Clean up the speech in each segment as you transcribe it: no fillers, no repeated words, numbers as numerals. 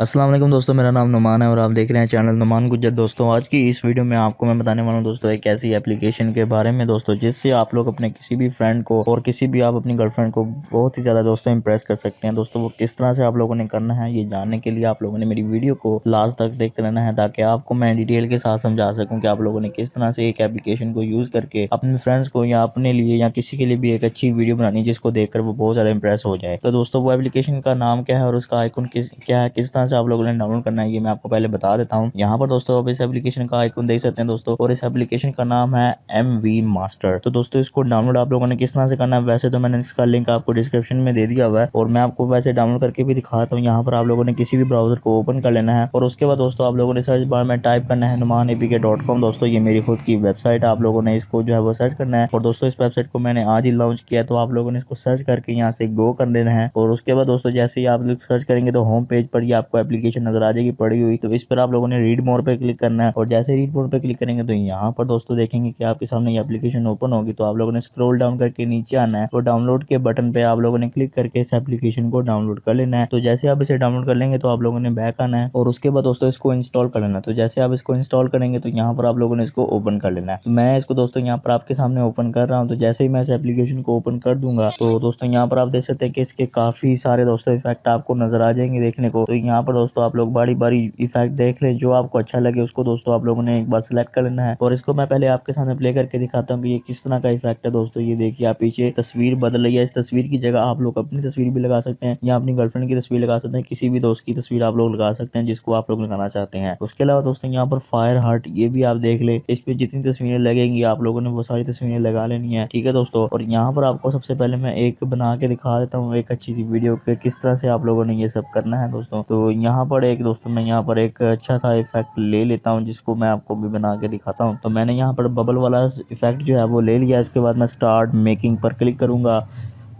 अस्सलाम वालेकुम दोस्तों, मेरा नाम नुमान है और आप देख रहे हैं चैनल नुमान गुज्जर। दोस्तों आज की इस वीडियो में आपको मैं बताने वाला हूं दोस्तों एक ऐसी एप्लीकेशन के बारे में दोस्तों जिससे आप लोग अपने किसी भी फ्रेंड को और किसी भी आप अपनी गर्लफ्रेंड को बहुत ही ज़्यादा दोस्तों इंप्रेस कर सकते हैं। दोस्तों वो किस तरह से आप लोगों ने करना है ये जानने के लिए आप लोगों ने मेरी वीडियो को लास्ट तक देखते रहना है ताकि आपको मैं डिटेल के साथ समझा सकूँ कि आप लोगों ने किस तरह से एक एप्लीकेशन को यूज़ करके अपने फ्रेंड्स को या अपने लिए या किसी के लिए भी एक अच्छी वीडियो बनानी जिसको देखकर वो बहुत ज़्यादा इंप्रेस हो जाए। तो दोस्तों वो एप्लीकेशन का नाम क्या है और उसका आइकन क्या है, किस तरह से आप लोगों ने डाउनलोड करना है ये मैं आपको पहले बता देता हूँ। यहाँ पर दोस्तों आप इस एप्लीकेशन का आइकन देख सकते हैं दोस्तों, और इस एप्लीकेशन का नाम है MV मास्टर। तो दोस्तों इसको डाउनलोड आप लोगों ने किस तरह से करना है, वैसे तो मैंने इसका लिंक आपको डिस्क्रिप्शन में दे दिया हुआ है और मैं आपको वैसे डाउनलोड करके भी दिखाता हूँ। यहाँ पर आप लोगों ने किसी भी ब्राउजर को ओपन कर लेना है और उसके बाद दोस्तों आप लोगों ने सर्च बार में टाइप करना है numanapk.com। दोस्तों ये मेरी खुद की वेबसाइट है, आप लोगों ने इसको जो है वो सर्च करना है। और दोस्तों इस वेबसाइट को मैंने आज ही लॉन्च किया, तो आप लोगों ने इसको सर्च करके यहाँ से गो कर देना है। और उसके बाद दोस्तों जैसे ही आप लोग सर्च करेंगे तो होम पेज पर ही आपको एप्लीकेशन नजर आ जाएगी पड़ी हुई। तो इस पर आप लोगों ने रीड मोर पे क्लिक करना है और जैसे रीड मोर पे क्लिक करेंगे तो यहाँ पर दोस्तों देखेंगे कि आपके सामने ये एप्लीकेशन ओपन होगी। तो आप लोगों ने स्क्रॉल डाउन करके नीचे आना है और डाउनलोड के बटन पे आप लोगों ने क्लिक करके इस एप्लीकेशन को डाउनलोड कर लेना है। तो जैसे आप इसे डाउनलोड कर लेंगे तो आप लोगों ने बैक आना है और उसके बाद दोस्तों इसको इंस्टॉल कर लेना है। तो जैसे आप इसको इंस्टॉल करेंगे तो यहाँ पर आप लोगों ने इसको ओपन कर लेना है। तो मैं इसको दोस्तों यहाँ पर आपके सामने ओपन कर रहा हूँ। तो जैसे ही मैं इस एप्लीकेशन को ओपन कर दूंगा तो दोस्तों यहाँ पर आप देख सकते हैं कि इसके काफी सारे दोस्तों इफेक्ट आपको नजर आ जाएंगे देखने को। तो यहाँ पर दोस्तों आप लोग बारी बारी इफेक्ट देख लें, जो आपको अच्छा लगे उसको दोस्तों आप लोगों ने एक बार सिलेक्ट कर लेना है। और इसको मैं पहले आपके सामने प्ले करके दिखाता हूँ कि ये किस तरह का इफेक्ट है। दोस्तों ये देखिए, आप पीछे तस्वीर बदल रही है, इस तस्वीर की जगह आप लोग अपनी तस्वीर भी लगा सकते हैं या अपनी गर्लफ्रेंड की तस्वीर लगा सकते हैं, किसी भी दोस्त की तस्वीर आप लोग लगा सकते हैं जिसको आप लोग लगाना चाहते हैं। उसके अलावा दोस्तों यहाँ पर फायर हार्ट ये भी आप देख ले, इस पे जितनी तस्वीरें लगेंगी आप लोगों ने वो सारी तस्वीरें लगा लेनी है, ठीक है दोस्तों। और यहाँ पर आपको सबसे पहले मैं एक बना के दिखा देता हूँ एक अच्छी सी वीडियो के किस तरह से आप लोगों ने ये सब करना है दोस्तों। तो यहाँ पर एक दोस्तों मैं यहाँ पर एक अच्छा सा इफेक्ट ले लेता हूँ जिसको मैं आपको भी बना के दिखाता हूँ। तो मैंने यहाँ पर बबल वाला इफेक्ट जो है वो ले लिया। इसके बाद मैं स्टार्ट मेकिंग पर क्लिक करूंगा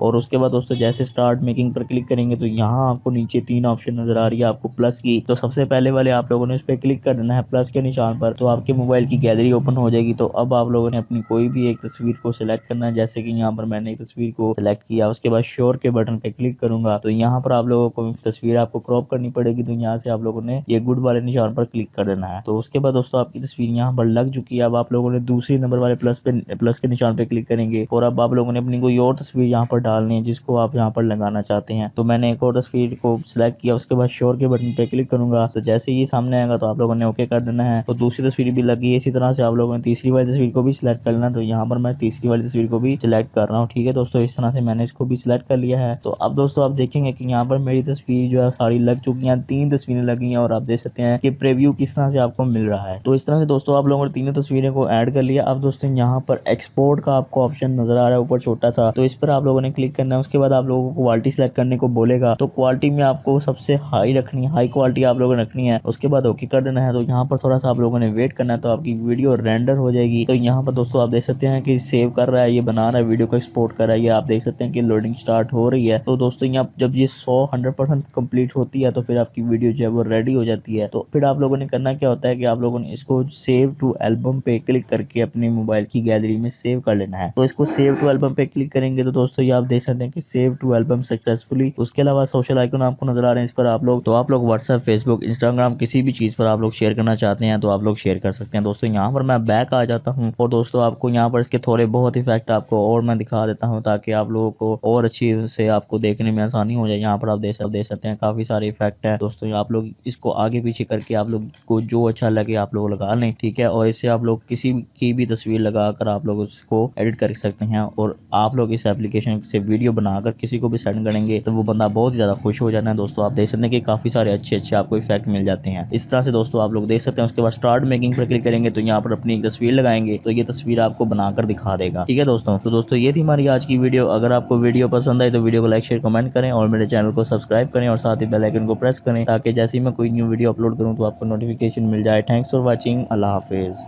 और उसके बाद दोस्तों जैसे स्टार्ट मेकिंग पर क्लिक करेंगे तो यहाँ आपको नीचे 3 ऑप्शन नजर आ रही है आपको प्लस की। तो सबसे पहले वाले आप लोगों ने उस पर क्लिक कर देना है प्लस के निशान पर, तो आपके मोबाइल की गैलरी ओपन हो जाएगी। तो अब आप लोगों ने अपनी कोई भी एक तस्वीर को सिलेक्ट करना है, जैसे कि यहाँ पर मैंने एक तस्वीर को सिलेक्ट किया। उसके बाद श्योर के बटन पे क्लिक करूंगा तो यहाँ पर आप लोगों को तस्वीर आपको क्रॉप करनी पड़ेगी। तो यहाँ से आप लोगों ने ये गुड वाले निशान पर क्लिक कर देना है। तो उसके बाद दोस्तों आपकी तस्वीर यहाँ पर लग चुकी है। अब आप लोगों ने दूसरी नंबर वाले प्लस के निशान पे क्लिक करेंगे और अब आप लोगों ने अपनी कोई और तस्वीर यहाँ पर डालनी है जिसको आप यहाँ पर लगाना चाहते हैं। तो मैंने एक और तस्वीर को सिलेक्ट किया, उसके बाद श्योर के बटन पे क्लिक करूंगा। तो जैसे ही सामने आएगा तो आप लोगों ने ओके कर देना है। तो दूसरी तस्वीर भी लगी है, इसी तरह से आप लोगों ने तीसरी वाली तस्वीर को भी सिलेक्ट कर लेना। तो यहाँ पर मैं तीसरी वाली तस्वीर को भी सिलेक्ट कर रहा हूँ, ठीक है दोस्तों। इस तरह से मैंने इसको भी सिलेक्ट कर लिया है। तो अब दोस्तों आप देखेंगे कि यहाँ पर मेरी तस्वीर जो है सारी लग चुकी है, 3 तस्वीरें लगी हैं और आप देख सकते हैं कि प्रीव्यू किस तरह से आपको मिल रहा है। तो इस तरह से दोस्तों आप लोगों ने तीनों तस्वीरें को ऐड कर लिया। अब दोस्तों यहाँ पर एक्सपोर्ट का आपको ऑप्शन नजर आ रहा है ऊपर छोटा सा, तो इस पर आप लोगों ने क्लिक करना है। उसके बाद आप लोगों को क्वालिटी सेलेक्ट करने को बोलेगा, तो क्वालिटी में आपको सबसे हाई रखनी है, हाई क्वालिटी आप लोगों ने रखनी है। उसके बाद ओके कर देना है। तो यहाँ पर थोड़ा सा आप लोगों ने वेट करना है, तो आपकी वीडियो रेंडर हो जाएगी। तो यहाँ पर दोस्तों आप देख सकते हैं कि सेव कर रहा है, ये बना रहा है, वीडियो को एक्सपोर्ट कर रहा है। ये आप देख सकते हैं कि लोडिंग स्टार्ट हो रही है। तो दोस्तों यहाँ जब ये 100% कंप्लीट होती है तो फिर आपकी वीडियो जो है वो रेडी हो जाती है। तो फिर आप लोगों ने करना क्या होता है कि आप लोगों ने इसको सेव टू एल्बम पे क्लिक करके अपने मोबाइल की गैलरी में सेव कर लेना है। तो इसको सेव टू एल्बम पे क्लिक करेंगे तो दोस्तों ये आप देख सकते हैं कि सेव टू एल्बम सक्सेसफुली। उसके अलावा सोशल आइकन आपको नजर आ रहे हैं, इस पर आप लोग व्हाट्सएप, फेसबुक, इंस्टाग्राम किसी भी चीज पर आप लोग शेयर करना चाहते हैं तो आप लोग शेयर कर सकते हैं। दोस्तों यहाँ पर मैं बैक आ जाता हूँ और दोस्तों आपको यहाँ पर इसके थोड़े बहुत इफेक्ट आपको और मैं दिखा देता हूँ ताकि आप लोगों को और अच्छी से आपको देखने में आसानी हो जाए। यहाँ पर आप देख सकते हैं काफी सारे इफेक्ट है दोस्तों। आप लोग इसको आगे पीछे करके आप लोग को जो अच्छा लगे आप लोग लगा लें, ठीक है। और इससे आप लोग किसी की भी तस्वीर लगाकर आप लोग उसको एडिट कर सकते हैं और आप लोग इस एप्लीकेशन से वीडियो बनाकर किसी को भी सेंड करेंगे तो वो बंदा बहुत ज्यादा खुश हो जाना है। दोस्तों आप देख सकते हैं कि काफी सारे अच्छे आपको इफेक्ट मिल जाते हैं इस तरह से दोस्तों आप लोग देख सकते हैं। उसके बाद स्टार्ट मेकिंग पर क्लिक करेंगे तो यहाँ पर अपनी एक तस्वीर लगाएंगे तो ये तस्वीर आपको बनाकर दिखा देगा, ठीक है दोस्तों। तो दोस्तों ये थी हमारी आज की वीडियो। अगर आपको वीडियो पसंद आई तो वीडियो को लाइक, शेयर, कमेंट करें और मेरे चैनल को सब्सक्राइब करें और साथ ही बेल आइकन को प्रेस करें ताकि जैसे ही मैं कोई न्यू वीडियो अपलोड करूं तो आपको नोटिफिकेशन मिल जाए। Thanks for watching. Allah Hafiz.